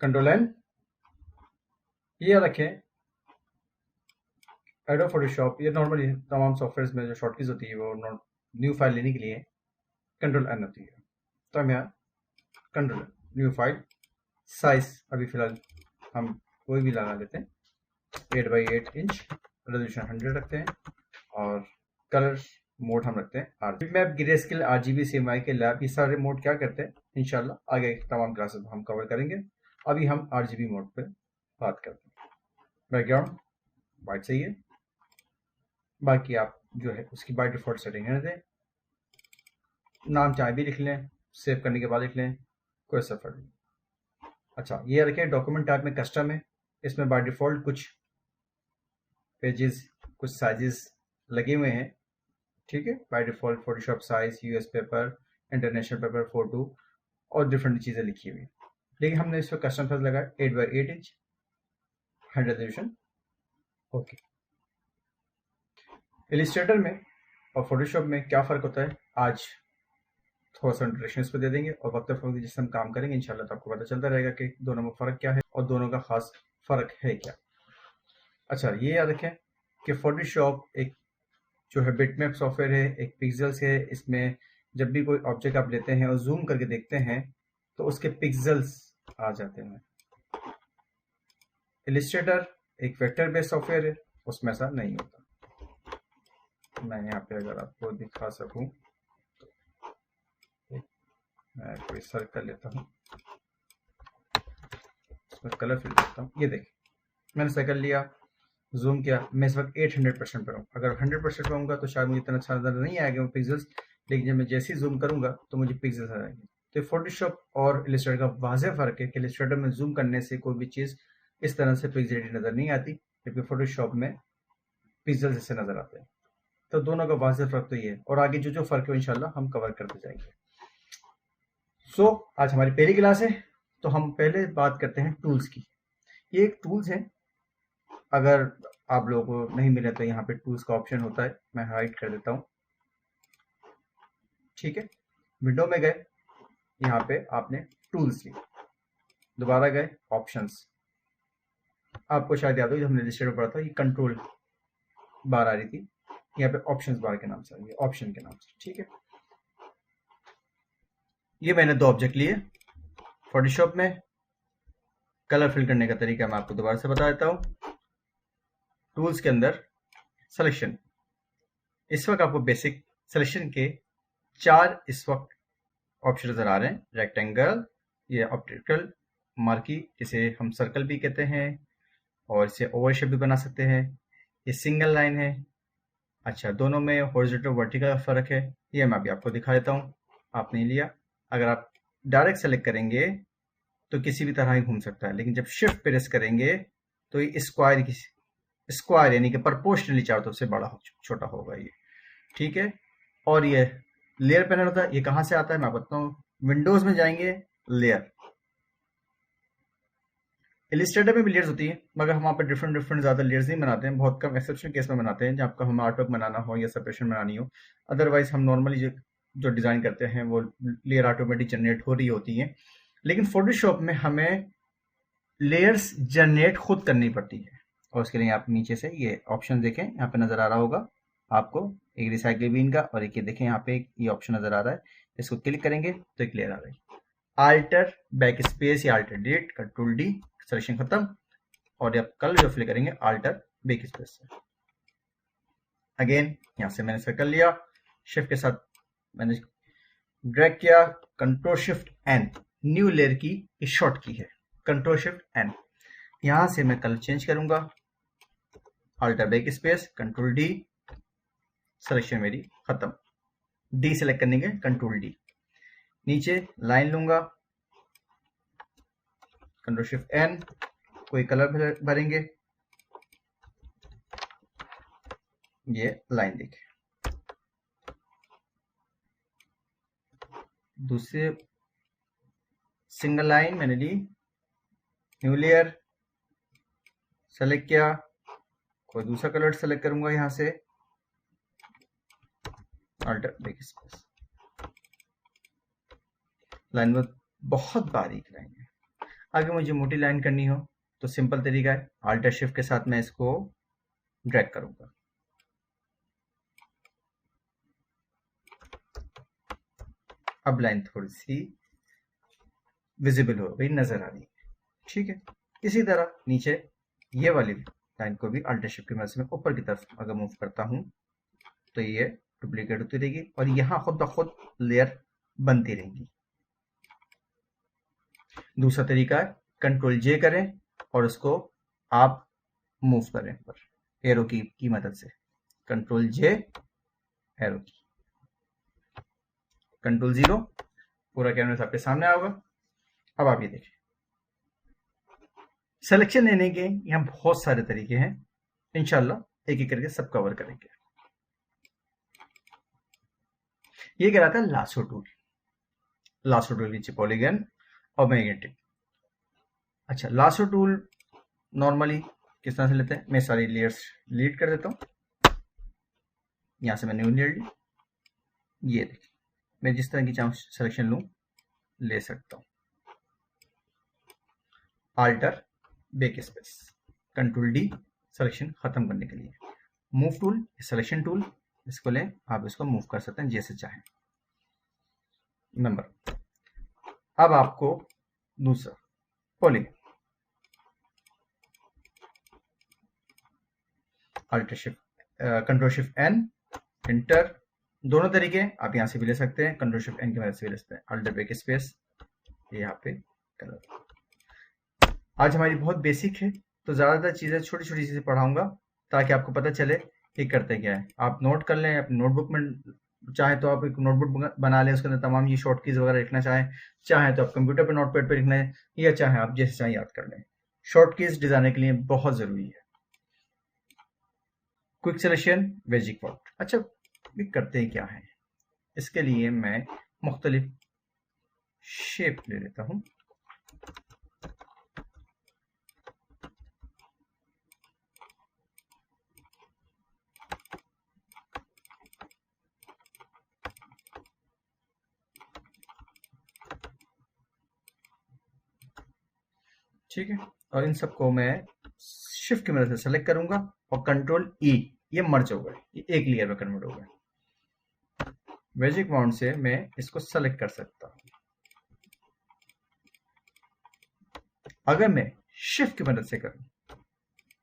Control N. ये रखें Adobe Photoshop, ये नॉर्मली तमाम सॉफ्टवेयर में जो शॉर्टकीज होती है वो न्यू फाइल लेने के लिए कंट्रोल एन होती है। तो हम यहाँ कंट्रोल न्यू फाइल, साइज अभी फिलहाल हम कोई भी लगा लेते हैं, 8x8 इंच, रेजोल्यूशन 100 रखते हैं और कलर मोड हम रखते हैं RGB map, greyscale, RGB, CMYK Lab, ये सारे मोड क्या करते हैं इंशाल्लाह आगे तमाम क्लासेस में हम कवर करेंगे। अभी हम आरजीबी मोड पे बात करते हैं। बैकग्राउंड वाइट चाहिए, बाकी आप जो है उसकी बाय डिफॉल्ट सेटिंग रहने दें। नाम चाहे भी लिख लें, सेव करने के बाद लिख लें, कोई ऐसा फर्क नहीं। अच्छा, ये रखें डॉक्यूमेंट टाइप में कस्टम है, इसमें बाय डिफॉल्ट कुछ पेजेस, कुछ साइजेस लगे हुए हैं, ठीक है। By default Photoshop size, US paper, international paper, photo और डिफरेंट चीज़ें लिखी हुई, लेकिन हमने इस पर कस्टम साइज लगाया 8x8 inch, 100 resolution, okay. Illustrator में और फोटोशॉप में क्या फ़र्क होता है आज थोड़ा सा इंट्रोडक्शन इस पर दे देंगे, और वक्त वक्त जिससे हम काम करेंगे इंशाल्लाह तो आपको पता चलता रहेगा कि दोनों में फ़र्क क्या है और दोनों का खास फ़र्क है क्या। अच्छा, ये याद रखें कि फोटोशॉप एक जो है बिटमैप सॉफ्टवेयर है, एक पिक्सेल्स है। इसमें जब भी कोई ऑब्जेक्ट आप लेते हैं और जूम करके देखते हैं तो उसके पिक्सेल्स आ जाते हैं। इलिस्ट्रेटर एक वेक्टर बेस्ड सॉफ्टवेयर है, उसमें ऐसा नहीं होता। मैं यहाँ पे अगर आपको दिखा सकूं तो मैं कोई सर्कल लेता हूँ, इसमें कलर फिल करता हूँ। ये देखिए मैंने सर्कल लिया, जूम किया, मैं इस वक्त 800% पर हूँ। अगर 100% पर होऊंगा तो शायद मुझे इतना अच्छा नजर नहीं आएगा वो पिक्सेल्स, लेकिन जब मैं जैसे ही जूम करूंगा तो मुझे पिक्सेल्स आ जाएंगे। तो फोटोशॉप और इलिस्ट्रेटर का वाज़ेह फ़र्क है कि इलिस्ट्रेटर में जूम करने से कोई भी चीज़ इस तरह से पिक्सेलेटेड नज़र नहीं आती, जबकि फोटोशॉप में पिक्सेल्स जैसे नज़र आते हैं। तो दोनों का वाज़ेह फ़र्क तो ये है, और आगे जो जो फ़र्क है इंशाल्लाह हम कवर करते जाएंगे। सो आज हमारी पहली क्लास है, तो हम पहले बात करते हैं टूल्स की। ये एक टूल्स है, अगर आप लोगों को नहीं मिले तो यहाँ पे टूल्स का ऑप्शन होता है, मैं हाइड कर देता हूँ, ठीक है। विंडो में गए, यहाँ पे आपने टूल्स ली, दोबारा गए ऑप्शंस, आपको शायद याद हो जब हमने रजिस्टर में पढ़ा था, ये कंट्रोल बार आ रही थी, यहाँ पे ऑप्शंस बार के नाम से, ये ऑप्शन के नाम से, ठीक है। ये मैंने दो ऑब्जेक्ट लिए फोटोशॉप में। कलर फिल करने का तरीका मैं आपको दोबारा से बता देता हूँ। टूल्स के अंदर सिलेक्शन, इस वक्त आपको बेसिक सिलेक्शन के 4 इस वक्त ऑप्शन नजर आ रहे हैं। रेक्टेंगल, ये ऑप्टिकल मार्की, जिसे हम सर्कल भी कहते हैं, और इसे ओवल शेप भी बना सकते हैं। ये सिंगल लाइन है। अच्छा, दोनों में हॉरिजॉन्टल वर्टिकल का फर्क है, ये मैं अभी आपको दिखा देता हूँ, आपने लिया। अगर आप डायरेक्ट सेलेक्ट करेंगे तो किसी भी तरह ही घूम सकता है, लेकिन जब शिफ्ट प्रेस करेंगे तो ये स्क्वायर यानी कि प्रोपोर्शनली चारों तरफ से बड़ा छोटा होगा ये, ठीक है। और ये लेयर पैनल होता है, ये कहाँ से आता है मैं बताता हूँ। विंडोज में जाएंगे, लेयर, इलिस्ट्रेटर में भी लेयर्स होती है, मगर हम वहाँ पर डिफरेंट ज़्यादा लेयर्स नहीं बनाते हैं, बहुत कम एक्सेप्शन केस में बनाते हैं जब आपका हमें आर्टवर्क बनाना हो या सेपरेशन बनानी हो। अदरवाइज हम नॉर्मली जो डिज़ाइन करते हैं वो लेयर ऑटोमेटिक जनरेट हो रही होती हैं, लेकिन फोटोशॉप में हमें लेयर्स जनरेट खुद करनी पड़ती है। और उसके लिए आप नीचे से ये ऑप्शन देखें, यहाँ पे नज़र आ रहा होगा आपको, एक रिसाइकिल बीन का, और एक ये देखें यहाँ पे ये ऑप्शन नज़र आ रहा है, इसको क्लिक करेंगे तो एक लेयर आ रही है। आल्टर बैक स्पेस या alter delete, control D, selection खत्म, और आप कलर जो फिल करेंगे आल्टर बैक स्पेस से। अगेन यहाँ से मैंने सर्कल लिया, शिफ्ट के साथ मैंने ड्रैग किया, control shift N, new layer की शॉर्ट की है, कंट्रोल शिफ्ट एन। यहां से मैं कलर चेंज करूंगा, alt backspace, control D, selection मेरी खत्म, डी सेलेक्ट करने के कंट्रोल डी। नीचे लाइन लूंगा, कंट्रोल शिफ्ट एन, कोई कलर भरेंगे, ये लाइन देखिए। दूसरे सिंगल लाइन मैंने ली, न्यू लेयर सेलेक्ट किया, कोई दूसरा कलर सेलेक्ट करूंगा यहां से, अल्टर बैक स्पेस। लाइन में बहुत बारीक लाइन है, आगे मुझे मोटी लाइन करनी हो तो सिंपल तरीका है, Alt Shift के साथ मैं इसको ड्रैग करूंगा। अब लाइन थोड़ी सी विजिबल हो गई, नजर आ रही है, ठीक है। इसी तरह नीचे ये वाली लाइन को भी Alt Shift की मदद से मैं ऊपर की तरफ अगर मूव करता हूं तो ये डुप्लीकेट होती रहेगी और यहाँ खुद ब खुद लेयर बनती रहेंगी। दूसरा तरीका है Ctrl J करें और उसको आप मूव करें पर एरो की मदद से, Ctrl J एरो की, Ctrl 0, पूरा कैनवस आपके सामने होगा। अब आप ये देखिए, सिलेक्शन लेने के यहाँ बहुत सारे तरीके हैं, इंशाल्लाह एक एक करके सब कवर करेंगे। ये कहलाता है लासो टूल। लासो टूल नीचे पॉलीगन और मैग्नेटिक। अच्छा, लासो टूल नॉर्मली किस तरह से लेते हैं, मैं सारी लेयर्स डिलीट कर देता हूं। यहां से मैं न्यू लेयर ली, ये देखिए मैं जिस तरह की चाहूं सिलेक्शन लूं ले सकता हूं। Alter back space, Ctrl D selection खत्म करने के लिए। मूव टूल, सिलेक्शन टूल, इसको लें, आप इसको मूव कर सकते हैं जैसे चाहें। नंबर, अब आपको दूसरा polygon, Alt Shift Ctrl Shift N enter, दोनों तरीके आप यहां से भी ले सकते हैं, Ctrl Shift N की मदद से भी ले सकते हैं। आल्टर बैक स्पेस, यहाँ पे कलर। आज हमारी बहुत बेसिक है तो ज्यादातर चीजें छोटी छोटी चीजें पढ़ाऊंगा ताकि आपको पता चले ये करते क्या है। आप नोट कर लें अपने नोटबुक में, चाहे तो आप एक नोटबुक बना लें, उसके अंदर तमाम ये शॉर्ट कीज वगैरह लिखना चाहें तो आप कंप्यूटर पे नोटपैड पे लिखना है, या चाहे आप जैसे चाहे याद कर लें। शॉर्ट कीज डिजाइन के लिए बहुत जरूरी है। क्विक सिलेक्शन, वेजिक पॉट। अच्छा, ये करते हैं क्या है, इसके लिए मैं मुख्तलिफ शेप ले लेता हूं। ठीक है, और इन सबको मैं शिफ्ट की मदद से सेलेक्ट करूंगा और Ctrl E, ये मर्ज हो गए, ये एक लेयर में कन्वर्ट हो गए। मैजिक माउंट से मैं इसको सेलेक्ट कर सकता हूं। अगर मैं शिफ्ट की मदद से करूं,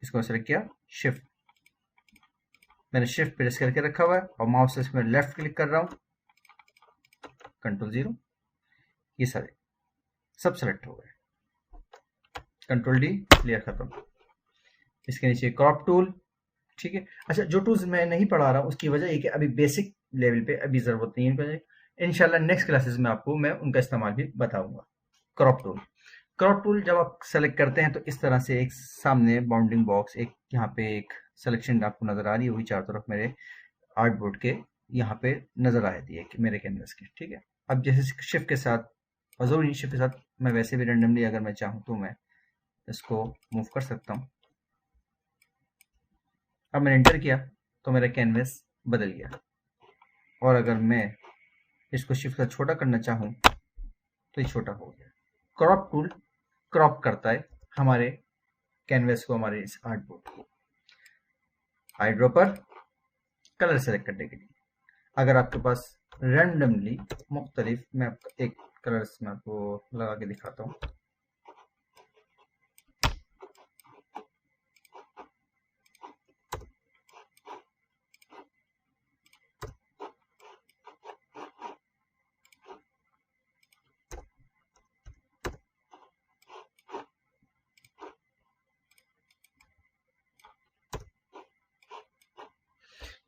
इसको सेलेक्ट किया, शिफ्ट, मैंने शिफ्ट प्रेस करके रखा हुआ है और माउस से इसमें लेफ्ट क्लिक कर रहा हूं, Ctrl 0, ये सारे सब सेलेक्ट हो गए। Ctrl D, लेयर खत्म। इसके नीचे क्रॉप टूल, ठीक है। अच्छा, जो टूल्स मैं नहीं पढ़ा रहा हूं उसकी वजह ये कि अभी बेसिक लेवल पे अभी जरूरत नहीं है, इंशाल्लाह नेक्स्ट क्लासेस में आपको मैं उनका इस्तेमाल भी बताऊंगा। क्रॉप टूल, क्रॉप टूल जब आप सेलेक्ट करते हैं तो इस तरह से एक सामने बाउंडिंग बॉक्स, एक यहाँ पे एक सिलेक्शन आपको नजर आ रही होगी चारों तरफ मेरे आर्ट बोर्ड के, यहाँ पे नजर आ रही है कि मेरे कैनवस के, ठीक है। अब जैसे शिफ्ट के साथ और जरूरी शिफ्ट के साथ मैं वैसे भी रेंडमली अगर मैं चाहूँ तो मैं इसको मूव कर सकता हूँ। अब मैंने एंटर किया तो मेरा कैनवस बदल गया, और अगर मैं इसको शिफ्ट से छोटा करना चाहूँ तो ये छोटा हो गया। क्रॉप टूल क्रॉप करता है हमारे कैनवस को, हमारे इस आर्ट बोर्ड को। आई ड्रॉपर, कलर सेलेक्ट करने के लिए, अगर आपके पास रैंडमली मुख्तलिफ, मैं एक कलर मैं आपको लगा के दिखाता हूँ।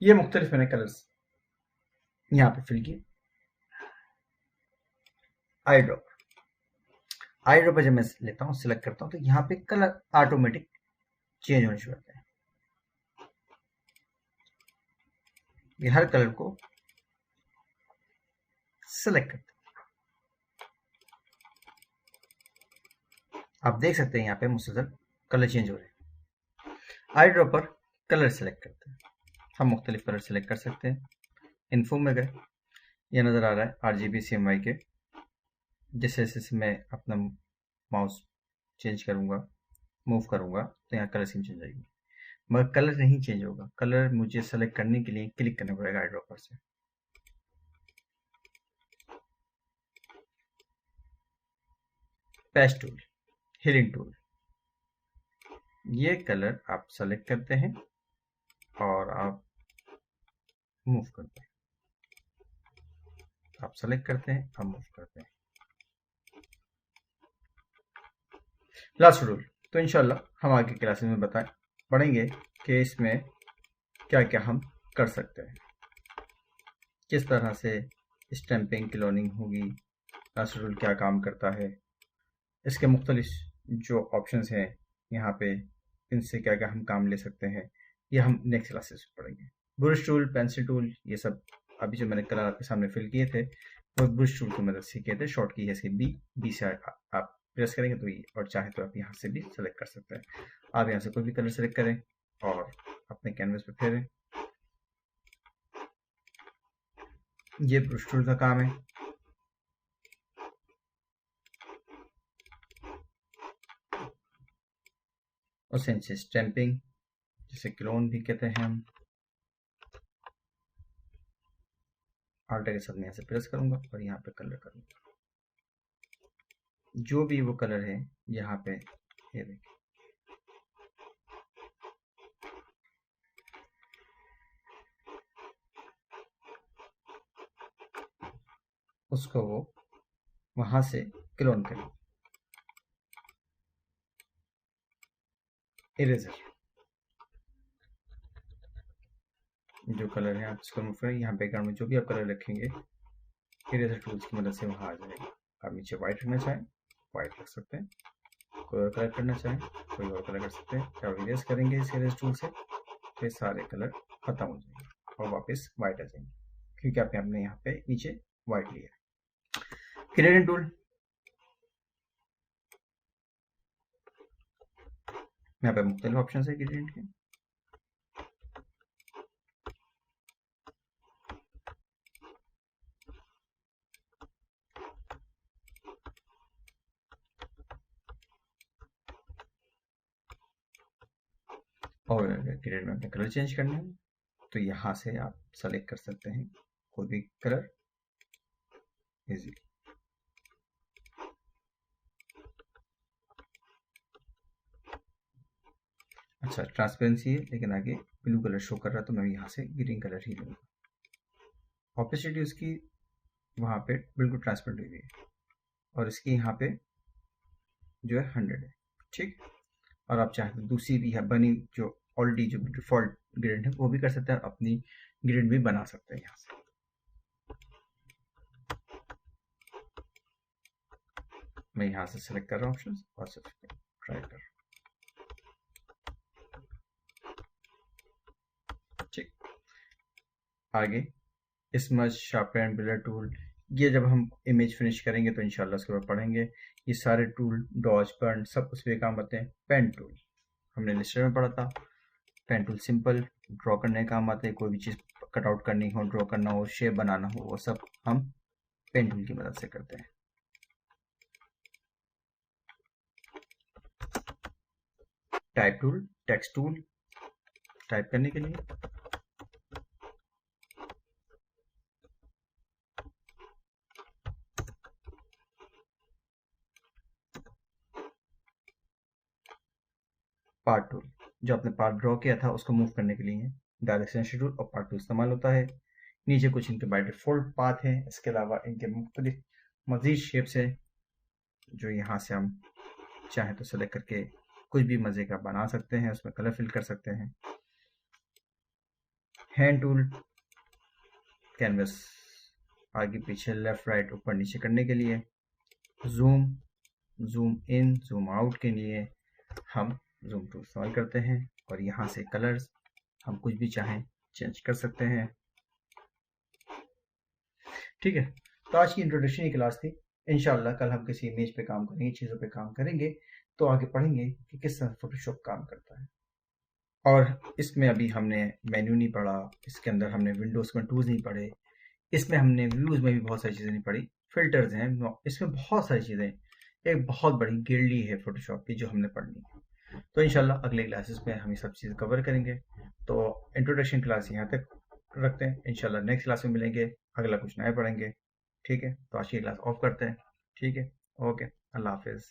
ये मुख्तलिफ मैंने कलर्स यहाँ पे फिल किए। आई ड्रॉपर जब मैं लेता हूँ, सिलेक्ट करता हूँ तो यहाँ पे कलर ऑटोमेटिक चेंज होने शुरू होते हैं। ये हर कलर को सिलेक्ट करते हैं, आप देख सकते हैं यहाँ पे मुसलसल कलर चेंज हो रहे हैं। आई ड्रॉपर कलर सेलेक्ट करते हैं, हम मुख्तलिफ कलर सेलेक्ट कर सकते हैं। इन्फो में गए, ये नज़र आ रहा है RGB CMY के, जैसे जैसे मैं अपना माउस चेंज करूँगा, मूव करूँगा तो यहाँ कलर स्कीम चेंज आएगी, मगर कलर नहीं चेंज होगा। कलर मुझे सेलेक्ट करने के लिए क्लिक करना पड़ेगा आई ड्रॉपर से। पैच टूल, हीलिंग टूल, ये कलर आप सेलेक्ट करते हैं और आप मूव करते हैं, आप सेलेक्ट करते हैं, आप मूव करते हैं। लास्ट रूल तो इंशाल्लाह हम आगे क्लासेस में पढ़ेंगे कि इसमें क्या क्या हम कर सकते हैं, किस तरह से स्टैंपिंग क्लोनिंग होगी, लास्ट रूल क्या काम करता है, इसके मुख्तलिफ जो ऑप्शंस हैं यहाँ पे, इनसे क्या क्या हम काम ले सकते हैं, ये हम नेक्स्ट क्लासेस में पढ़ेंगे। ब्रश टूल, पेंसिल टूल, ये सब अभी जो मैंने कलर आपके सामने फिल किए थे वो ब्रश टूल की मदद से किए थे। शॉर्ट की है इसकी बी से आप प्रेस करेंगे तो ये, और चाहे तो आप यहाँ से भी सेलेक्ट कर सकते हैं। आप यहाँ से कोई भी कलर सेलेक्ट करें और अपने कैनवस पे फेरें। ये ब्रश टूल का काम है। और सेंस स्टैंपिंग, जिसे क्लोन भी कहते हैं हम, आल्टर के साथ मैं यहाँ से प्रेस करूंगा और यहाँ पे कलर करूंगा, जो भी वो कलर है यहाँ पे, ये देखिए उसको वो वहां से क्लोन करें। इरेजर, जो कलर है आप इसको मूव करें, यहाँ बैकग्राउंड में जो भी आप कलर रखेंगे इरेजर टूल्स की मदद से वहाँ आ जाएगा। आप नीचे व्हाइट रखना चाहें व्हाइट रख सकते हैं, कोई और कलर करना चाहें कोई और कलर कर सकते हैं। जब इरेज करेंगे इस इरेज टूल से तो सारे कलर खत्म हो जाएंगे और वापस व्हाइट आ जाएंगे, क्योंकि आपने यहाँ पे नीचे व्हाइट लिया है। ग्रेडियंट टूल, यहाँ पे मुख्तलिफ ऑप्शन है ग्रेडियंट के। और ग्रेड में अपने कलर चेंज करने हैं तो यहाँ से आप सेलेक्ट कर सकते हैं कोई भी कलर इजीली। अच्छा, ट्रांसपेरेंसी है लेकिन आगे ब्लू कलर शो कर रहा है तो मैं यहाँ से ग्रीन कलर ही लूँगा। ऑपेसिटी उसकी वहाँ पे बिल्कुल ट्रांसपेरेंट हुई है और इसकी यहाँ पे जो है 100 है, ठीक। और आप चाहे तो दूसरी भी है बनी, जो ऑलरेडी जो डिफॉल्ट ग्रेड है वो भी कर सकते हैं, अपनी ग्रेड भी बना सकते हैं यहाँ से। मैं यहाँ से सेलेक्ट कर रहा हूँ ऑप्शन और ट्राई कर रहा हूँ, ठीक। आगे स्मज, शार्पन, ब्लर टूल, ये जब हम इमेज फिनिश करेंगे तो इंशाल्लाह उसके बाद पढ़ेंगे। ये सारे टूल, डॉज, बर्न, सब उस पर काम आते हैं। पेन टूल हमने लिस्टर में पढ़ा था। पेन टूल सिंपल ड्रॉ करने काम आते हैं, कोई भी चीज़ कट आउट करनी हो, ड्रॉ करना हो, शेप बनाना हो, वो सब हम पेन टूल की मदद से करते हैं। Type tool, text tool, type करने के लिए। पार्ट टूल, जो आपने पार्ट ड्रॉ किया था उसको मूव करने के लिए डायरेक्शन टूल और पार्ट टूल इस्तेमाल होता है। नीचे कुछ इनके बाय डिफॉल्ट पाथ हैं, इसके अलावा इनके मुख्तलिफ मजीद शेप्स हैं जो यहाँ से हम चाहे तो सेलेक्ट करके कुछ भी मज़े का बना सकते हैं, उसमें कलर फिल कर सकते हैं। हैंड टूल, कैनवस आगे पीछे, लेफ्ट राइट, ऊपर नीचे करने के लिए। Zoom, zoom in, zoom out के लिए हम जूम टूल इस्तेमाल करते हैं और यहाँ से कलर्स हम कुछ भी चाहें चेंज कर सकते हैं, ठीक है। तो आज की इंट्रोडक्शन की क्लास थी। इंशाल्लाह कल हम किसी इमेज पे काम करेंगे, चीज़ों पे काम करेंगे तो आगे पढ़ेंगे कि किस तरह फोटोशॉप काम करता है। और इसमें अभी हमने मेन्यू नहीं पढ़ा, इसके अंदर हमने विंडोज़ में टूल्स नहीं पढ़े, इसमें हमने व्यूज़ में भी बहुत सारी चीज़ें नहीं पढ़ी, फिल्टर्स हैं, इसमें बहुत सारी चीज़ें एक बहुत बड़ी गिल्ली है फोटोशॉप की जो हमने पढ़नी है। तो इंशाल्लाह अगले क्लासेस में हम ये सब चीज़ कवर करेंगे। तो इंट्रोडक्शन क्लास यहाँ तक रखते हैं, इंशाल्लाह नेक्स्ट क्लास में मिलेंगे, अगला कुछ नया पढ़ेंगे। ठीक है, तो आज की क्लास ऑफ करते हैं। ठीक है, ओके, अल्लाह हाफिज़।